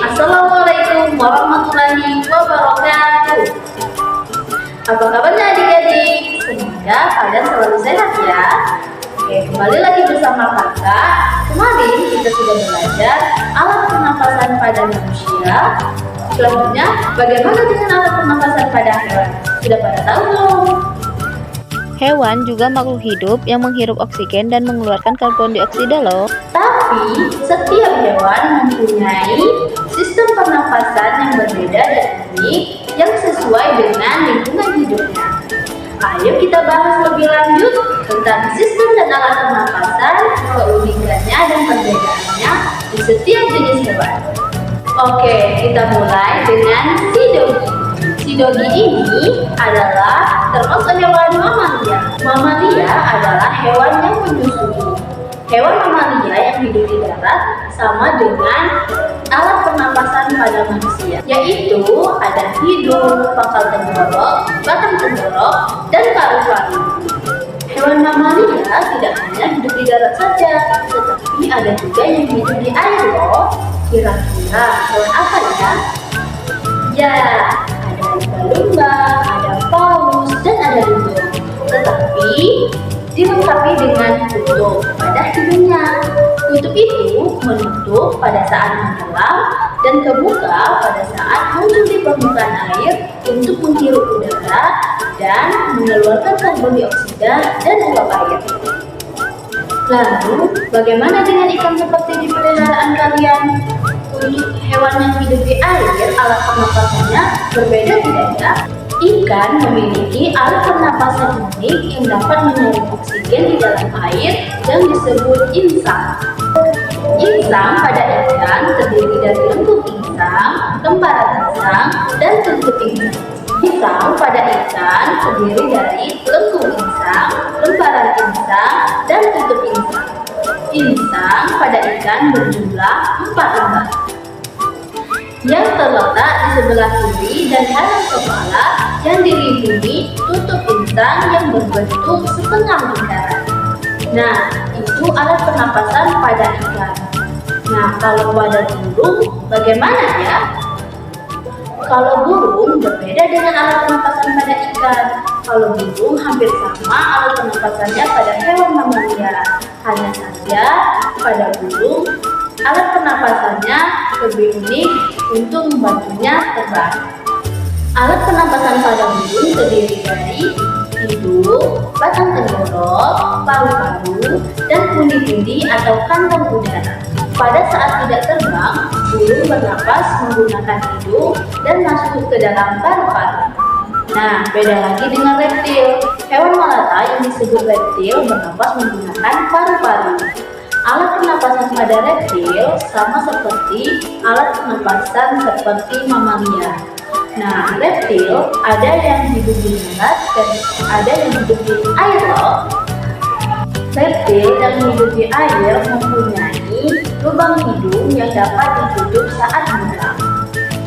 Assalamualaikum warahmatullahi wabarakatuh. Apa kabarnya adik-adik? Semoga kalian selalu sehat ya. Oke, kembali lagi bersama kakak. Kemarin kita sudah belajar alat pernapasan pada manusia. Selanjutnya, bagaimana dengan alat pernapasan pada hewan? Sudah pada tahu belum? Hewan juga makhluk hidup yang menghirup oksigen dan mengeluarkan karbon dioksida loh. Tapi setiap hewan mempunyai sistem pernapasan yang berbeda dan unik yang sesuai dengan lingkungan hidupnya. Ayo kita bahas lebih lanjut tentang sistem dan alat pernapasan, keunikannya dan perbedaannya di setiap jenis hewan. Oke, kita mulai dengan si dogi. Si dogi ini adalah termasuk hewan mamalia. Mamalia adalah hewan yang menyusui. Hewan mamalia yang hidup di darat sama dengan alat pernapasan pada manusia, yaitu ada hidung, pangkal tenggorok, batang tenggorok, dan paru-paru. Hewan mamalia tidak hanya hidup di darat saja, tetapi ada juga yang hidup di air loh. Kira-kira hewan apa ya? Ya, ada lumba-lumba, ada paus, dan ada dugong. Tetapi dilengkapi dengan tutup pada hidungnya. Tutup itu menutup pada saat menyelam dan kebuka pada saat muncul di permukaan air untuk menghirup udara dan mengeluarkan karbon dioksida dan uap air. Lalu, bagaimana dengan ikan seperti di peliharaan kalian? Untuk hewan yang hidup di air, alat pernapasannya berbeda tidak ya? Ikan memiliki alat pernapasan unik yang dapat menyaring oksigen di dalam air yang disebut insang. Insang pada ikan terdiri dari lengkung insang, lembaran insang, dan tutup insang. Insang pada ikan terdiri dari lengkung insang, lembaran insang, dan tutup insang. Insang pada ikan berjumlah 4 lembar yang terletak di sebelah kiri dan kanan kepala yang dilindungi tutup insang yang berbentuk setengah lingkaran. Nah, itu alat pernapasan pada ikan. Nah, kalau pada burung, bagaimana ya? Kalau burung berbeda dengan alat pernapasan pada ikan. Kalau burung hampir sama alat pernapasannya pada hewan mamalia. Hanya saja pada burung alat pernapasannya lebih unik untuk membantunya terbang. Alat pernapasan pada burung terdiri dari hidung, batang tenggorok, paru-paru, dan pundi-pundi atau kantong udara. Pada saat tidak terbang, burung bernapas menggunakan hidung dan masuk ke dalam paru-paru. Nah, beda lagi dengan reptil. Hewan melata yang disebut reptil bernapas menggunakan paru-paru. Alat pernapasan pada reptil sama seperti alat pernapasan seperti mamalia. Nah, reptil ada yang hidup di darat dan ada yang hidup di air loh. Reptil yang hidup di air mempunyai lubang hidung yang dapat ditutup saat menyelam.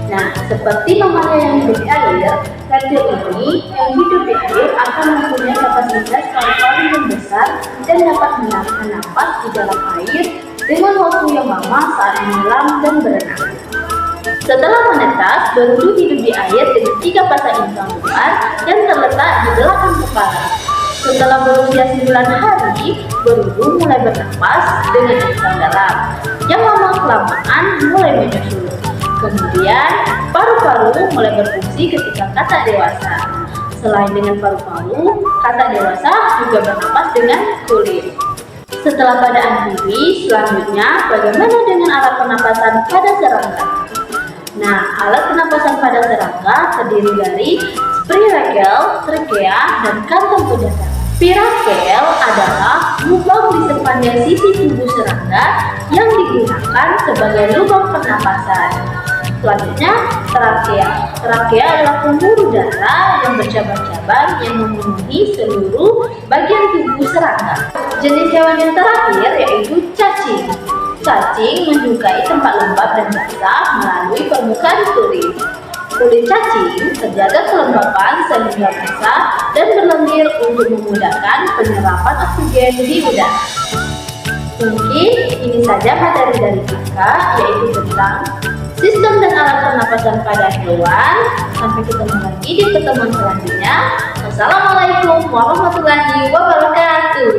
Nah, seperti mamalia yang hidup di air, reptil ini yang hidup di air akan mempunyai kapasitas paru-paru yang besar dan dapat menahan napas di dalam air dengan waktu yang lama saat menyelam dan berenang. Setelah menetas, berudu hidup di air dengan 3 pasang insang luar yang terletak di belakang kepala. Setelah berusia 9 hari, berudu mulai bernapas dengan insang dalam, yang lama-kelamaan mulai menyusut. Kemudian, paru-paru mulai berfungsi ketika katak dewasa. Selain dengan paru-paru, katak dewasa juga bernapas dengan kulit. Setelah pada amfibi, selanjutnya bagaimana dengan alat pernapasan pada serangga? Nah, alat pernapasan pada serangga terdiri dari spirakel, trakea, dan kantong udara. Spirakel adalah lubang di sepanjang sisi tubuh serangga yang digunakan sebagai lubang pernapasan. Selanjutnya, trakea. Trakea adalah pembuluh darah yang bercabang-cabang yang memenuhi seluruh bagian tubuh serangga. Jenis hewan yang terakhir yaitu cacing. Cacing menyukai tempat lembab dan basah melalui permukaan kulit. Kulit cacing terjaga kelembapan sehingga basah dan berlendir untuk memudahkan penyerapan oksigen di udara. Mungkin ini saja materi dari kakak, yaitu tentang sistem dan alat pernapasan pada hewan. Sampai ketemu lagi di pertemuan selanjutnya. Wassalamualaikum warahmatullahi wabarakatuh.